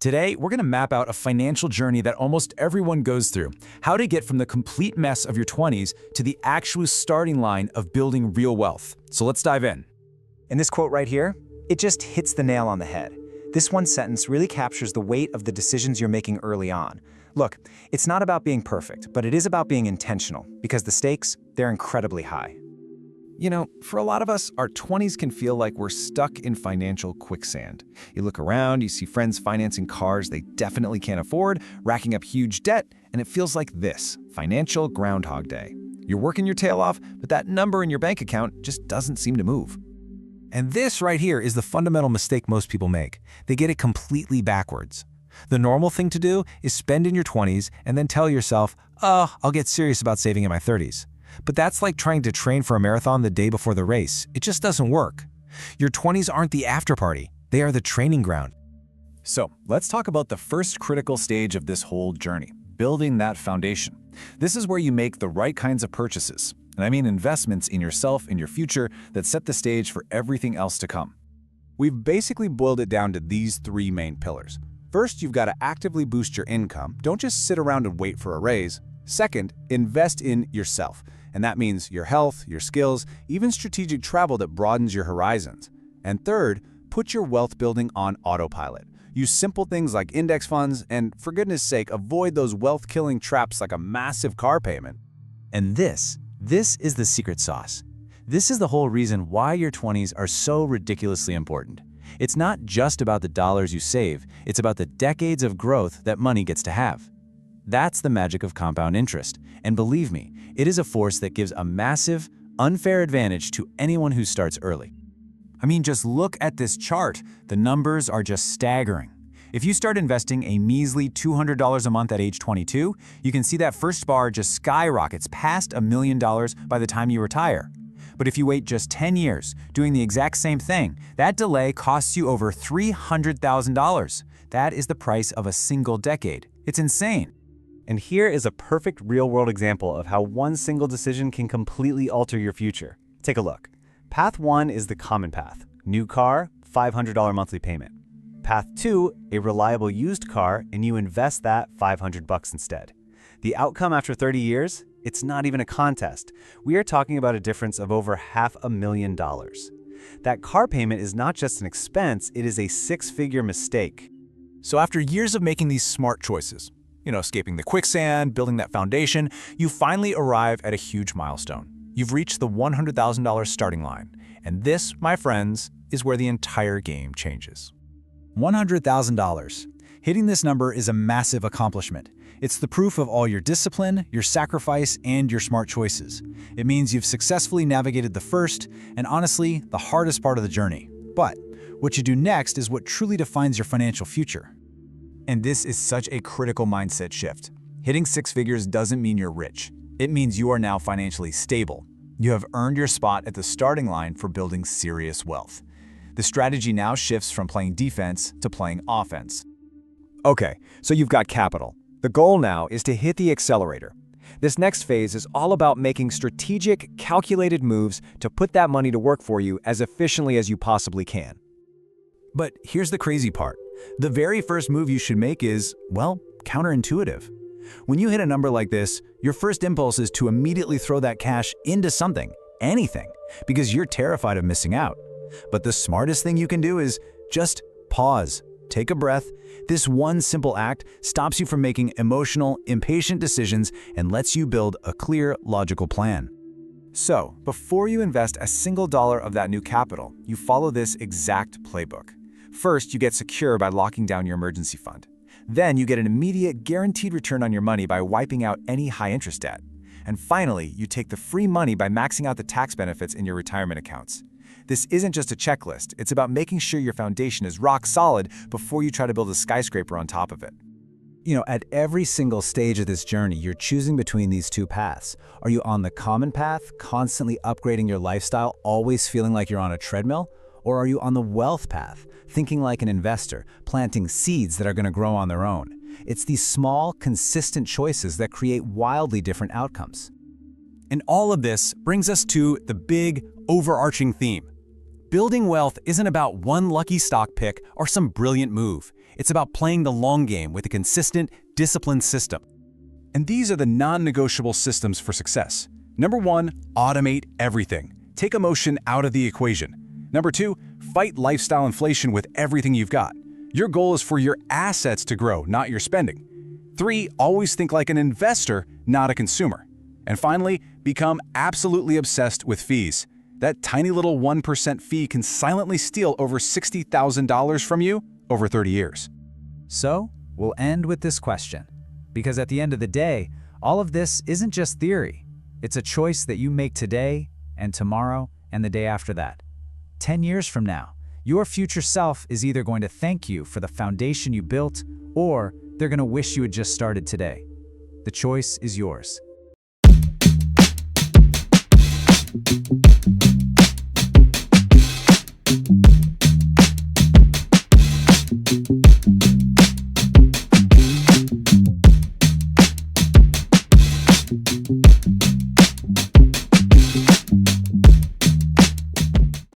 Today, we're going to map out a financial journey that almost everyone goes through, how to get from the complete mess of your 20s to the actual starting line of building real wealth. So let's dive in. And this quote right here, it just hits the nail on the head. This one sentence really captures the weight of the decisions you're making early on. Look, it's not about being perfect, but it is about being intentional, because the stakes, they're incredibly high. You know, for a lot of us, our 20s can feel like we're stuck in financial quicksand. You look around, you see friends financing cars they definitely can't afford, racking up huge debt, and it feels like this, financial Groundhog Day. You're working your tail off, but that number in your bank account just doesn't seem to move. And this right here is the fundamental mistake most people make. They get it completely backwards. The normal thing to do is spend in your 20s and then tell yourself, oh, I'll get serious about saving in my 30s. But that's like trying to train for a marathon the day before the race. It just doesn't work. Your 20s aren't the afterparty. They are the training ground. So let's talk about the first critical stage of this whole journey, building that foundation. This is where you make the right kinds of purchases. And I mean investments in yourself and your future that set the stage for everything else to come. We've basically boiled it down to these three main pillars. First, you've got to actively boost your income. Don't just sit around and wait for a raise. Second, invest in yourself. And that means your health, your skills, even strategic travel that broadens your horizons. And third, put your wealth building on autopilot. Use simple things like index funds, and for goodness sake, avoid those wealth-killing traps like a massive car payment. And this is the secret sauce. This is the whole reason why your 20s are so ridiculously important. It's not just about the dollars you save, it's about the decades of growth that money gets to have. That's the magic of compound interest, and believe me, it is a force that gives a massive, unfair advantage to anyone who starts early. I mean, just look at this chart. The numbers are just staggering. If you start investing a measly $200 a month at age 22, you can see that first bar just skyrockets past $1 million by the time you retire. But if you wait just 10 years, doing the exact same thing, that delay costs you over $300,000. That is the price of a single decade. It's insane. And here is a perfect real-world example of how one single decision can completely alter your future. Take a look. Path 1 is the common path. New car, $500 monthly payment. Path 2, a reliable used car, and you invest that $500 instead. The outcome after 30 years? It's not even a contest. We are talking about a difference of over $500,000. That car payment is not just an expense, it is a six-figure mistake. So after years of making these smart choices, escaping the quicksand, building that foundation, you finally arrive at a huge milestone. You've reached the $100,000 starting line. And this, my friends, is where the entire game changes. $100,000. Hitting this number is a massive accomplishment. It's the proof of all your discipline, your sacrifice, and your smart choices. It means you've successfully navigated the first, and honestly, the hardest part of the journey. But what you do next is what truly defines your financial future. And this is such a critical mindset shift. Hitting six figures doesn't mean you're rich. It means you are now financially stable. You have earned your spot at the starting line for building serious wealth. The strategy now shifts from playing defense to playing offense. Okay, so you've got capital. The goal now is to hit the accelerator. This next phase is all about making strategic, calculated moves to put that money to work for you as efficiently as you possibly can. But here's the crazy part. The very first move you should make is, well, counterintuitive. When you hit a number like this, your first impulse is to immediately throw that cash into something, anything, because you're terrified of missing out. But the smartest thing you can do is just pause, take a breath. This one simple act stops you from making emotional, impatient decisions and lets you build a clear, logical plan. So, before you invest a single dollar of that new capital, you follow this exact playbook. First, you get secure by locking down your emergency fund. Then you get an immediate, guaranteed return on your money by wiping out any high-interest debt. And finally, you take the free money by maxing out the tax benefits in your retirement accounts. This isn't just a checklist, it's about making sure your foundation is rock solid before you try to build a skyscraper on top of it. At every single stage of this journey, you're choosing between these two paths. Are you on the common path, constantly upgrading your lifestyle, always feeling like you're on a treadmill? Or are you on the wealth path, thinking like an investor, planting seeds that are going to grow on their own? It's these small, consistent choices that create wildly different outcomes. And all of this brings us to the big, overarching theme. Building wealth isn't about one lucky stock pick or some brilliant move. It's about playing the long game with a consistent, disciplined system. And these are the non-negotiable systems for success. Number 1, automate everything. Take emotion out of the equation. Number 2, fight lifestyle inflation with everything you've got. Your goal is for your assets to grow, not your spending. 3, always think like an investor, not a consumer. And finally, become absolutely obsessed with fees. That tiny little 1% fee can silently steal over $60,000 from you over 30 years. So, we'll end with this question. Because at the end of the day, all of this isn't just theory. It's a choice that you make today and tomorrow and the day after that. 10 years from now, your future self is either going to thank you for the foundation you built, or they're going to wish you had just started today. The choice is yours.